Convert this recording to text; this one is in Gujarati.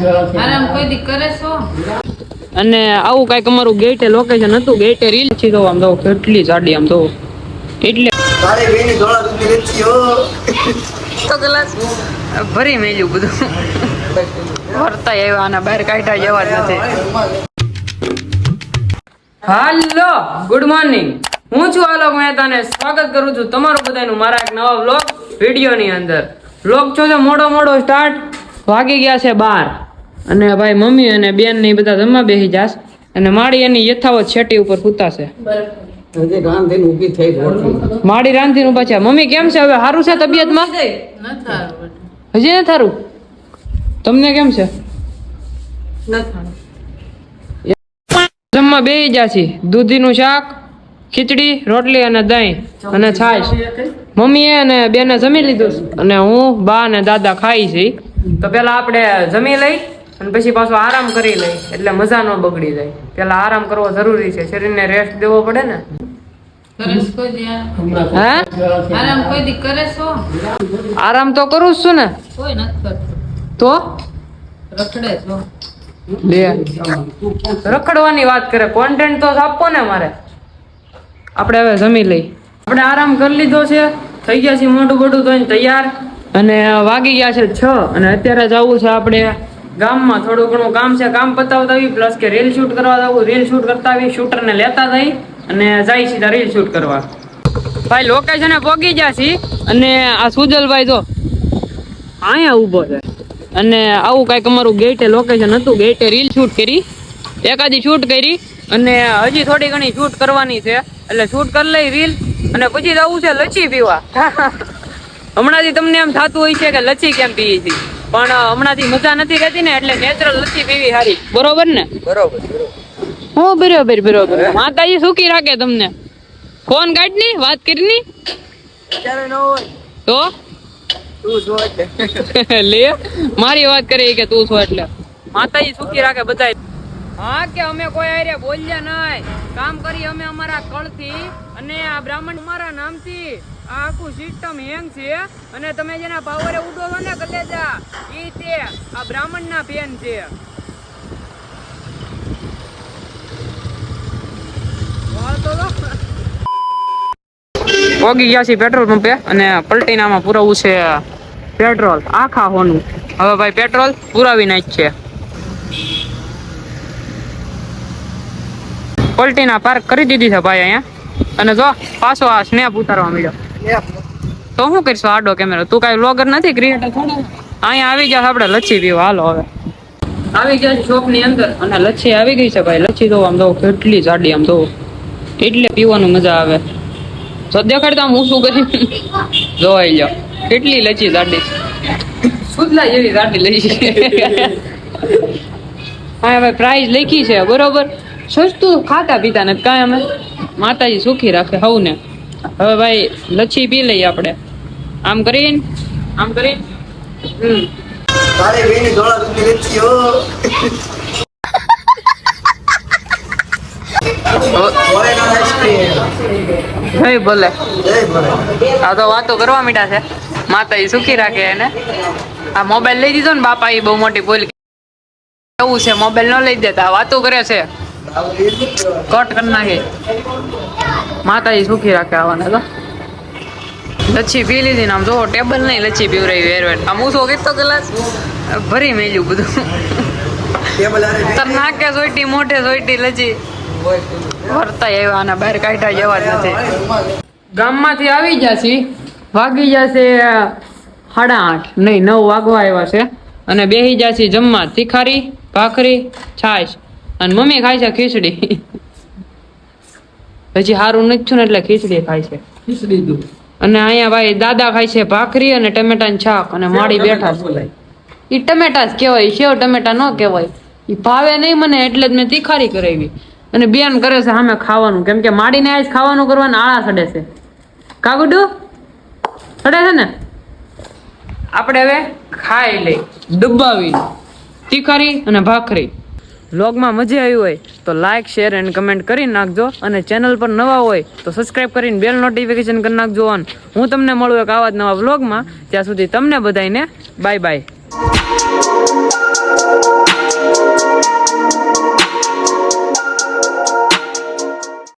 આરામ કોઈ દી કરે છો અને આવું કઈક અમારું ગેટે લોકેશન હતું. ગેટે રીલ છે તો આમ તો કેટલી જાડી આમ તો એટલે તારે બેની ધોળા દૂધની લચ્છી હો તો ગ્લાસ ભરી મેલ્યું બધું વરતા આવ્યા અને બહાર કાઢ્યા જેવા જ નથી. હાલો ગુડ મોર્નિંગ, હું છું આલોક મહેતા ને સ્વાગત કરું છું તમારું બધાનું મારા એક નવા વ્લોગ વિડીયોની અંદર. વ્લોગ છો છે મોડો સ્ટાર્ટ, વાગી ગયા છે 12 અને ભાઈ મમ્મી અને બેન ને બધા જમવા બેસી જાસ અને માડી એની યથાવત છેટી ઉપર સૂતા છે. માડી રાંધી નું પાછા. મમ્મી કેમ છે હવે? સારું છે તબિયતમાં? હજી નથી સારું? તમને કેમ છે? જમવા બેસી જાસી. દૂધીનું શાક, ખીચડી, રોટલી અને દહીં અને છાશ. મમ્મીએ અને બેને જમી લીધું અને હું, બા અને દાદા ખાઈ છે. તો પેલા આપણે જમી લઈ અને પછી પાછો આરામ કરી લઈ એટલે મજા ન બગડી જાય. પેલા આરામ કરવો જરૂરી છે, શરીરને રેસ્ટ દેવો પડે ને. આરામ કોઈ દી કરે છો? આરામ તો કરું છું ને. કોઈ નથી કરતું તો રખડે છો. લે રખડવાની વાત કરે, કોન્ટેન્ટ તો આપવો ને મારે. આપણે હવે જમી લઈ. આપણે આરામ કરી લીધો છે, થઈ ગયા છે મોઢું બોઢું ધોઈને તૈયાર અને વાગી ગયા છે 6 અને અત્યારે જવું છે આપણે ગામમાં. થોડું ઘણું કામ છે, કામ પતાવતા આવી પ્લસ કે રીલ શૂટ કરવા જવું. રીલ શૂટ કરતા આવી, શૂટરને લેતા જઈ અને જાય સીધા રીલ શૂટ કરવા. ભાઈ લોકેશને પહોંચી ગયા છી અને આ સુજલભાઈ જો અહીંયા ઊભો છે અને આવું કઈક અમારું ગેટે લોકેશન હતું. ગેટે રીલ શૂટ કરી, એકાદી શૂટ કરી અને હજી થોડી ઘણી શૂટ કરવાની છે એટલે શૂટ કરી લઈ રીલ અને પછી જવું છે લચ્છી પીવા. હમણાંથી તમને એમ થતું હોય છે કે લચ્છી કેમ પીવી છે, પણ હમણાંથી મજા નથી રહેતી ને એટલે નેચરલ લચ્છી પીવી સારી. બરોબર ને? બરોબર. હું બરોબર. માતાજી સુખી રાખે તમને. ફોન કાઢની વાત કરીની અત્યારે ન હોય તો તું જો એટલે લે મારી વાત કરી કે તું છો એટલે માતાજી સુખી રાખે બધા. હા કે અમે કોઈ આરે બોલ્યા નહીં, કામ કરી અમે અમારા કળથી અને આ બ્રાહ્મણ અમારા નામથી આ આખું સિસ્ટમ હેંગ છે અને તમે જેના પાવરે ઉડો છો ને કલેજા ઈ તે આ બ્રાહ્મણના પેન છે. પોગી ગયા છે પેટ્રોલ પંપે અને પલટીનામાં પુરાવું છે પેટ્રોલ આખા હોનું. હવે ભાઈ પેટ્રોલ પુરાવી નાખ છે. પલટીના પાર્ક કરી દીધી છે ભાઈ અહીંયા અને જો પાછો આ સ્નેપ ઉતારવા મળ્યો. તો શું કરશો આડો કેમેરો? તું કઈ વ્લોગર નથી, ક્રિએટર થોડું. અહીંયા આવી ગયા આપણે લચ્છી પીવા. હાલો હવે આવી ગયા છે શોપ ની અંદર અને લચ્છી આવી ગઈ છે ભાઈ. લચ્છી તો આમ તો કેટલી જાડી આમ તો એટલે પીવાનું મજા આવે. તો દેખાડતા હું શું કરી જોવાઈ લો કેટલી લચ્છી જાડી સુધલા જેવી જાડી લઈ છે. હા હવે પ્રાઇસ લખી છે બરોબર. સસ્તું ખાતા પીતા નથી કાંઈ અમે. માતાજી સુખી રાખે હવને. હવે ભાઈ લચ્છી પી લઈએ આપણે આમ કરીને તારે બેની ધોળા દૂધની લચ્છી હો બોલે આ તો વાતો કરવા મીઠા છે. માતાજી સુખી રાખે એને. આ મોબાઈલ લઈ દીધો ને બાપા એ બહુ મોટી ભૂલ એવું છે. મોબાઈલ ન લઈ દેતા, વાતો કરે છે. કટ કરી નાખે. માતાજી સુખી રાખે આવાને. તો લચ્છી પી લીધી ને આમ જો ટેબલ નહીં લચ્છી પીવરાવી વેરવેટ. આમ હું શું કીધો ગ્લાસ ભરી મેલ્યું બધું. નાકે સોઈટી મોઢે સોઈટી લચ્છી વરતા આવ્યા અને બહાર કાઢ્યા જેવા જ નથી. ગામમાંથી આવી જશે, વાગી જશે 8:30 નહીં 9 વાગવા આવ્યા છે અને બેસી જશે જમવા. તીખારી, ભાખરી, છાશ અને મમ્મી ખાય છે ખીચડી. હજી સારું નથી થયું ને એટલે ખીચડી ખાય છે. અને અહીંયા ભાઈ દાદા ખાય છે ભાખરી અને ટમેટાનું શાક અને માડી બેઠા છે. એ ટમેટા જ કહેવાય, સેવ ટમેટા ન કહેવાય. એ ભાવે નહીં મને એટલે જ મેં તીખારી કરાવી. અને બેન કરે છે સામે ખાવાનું, કેમ કે માડીને આજ ખાવાનું કરવાનું આળા સડે છે. કાગુડું સડે છે ને. આપણે હવે ખાઈ લઈ ડબ્બાવી તીખારી અને ભાખરી. વ્લોગમાં મજા આવી હોય તો લાઇક, શેર એન્ડ કમેન્ટ કરી નાખજો અને ચેનલ પર નવા હોય તો સબસ્ક્રાઇબ કરીને બેલ નોટિફિકેશન કરી નાખજો ઓન. હું તમને મળું એક આવા જ નવા વ્લોગમાં. ત્યાં સુધી તમને બધાને બાય બાય.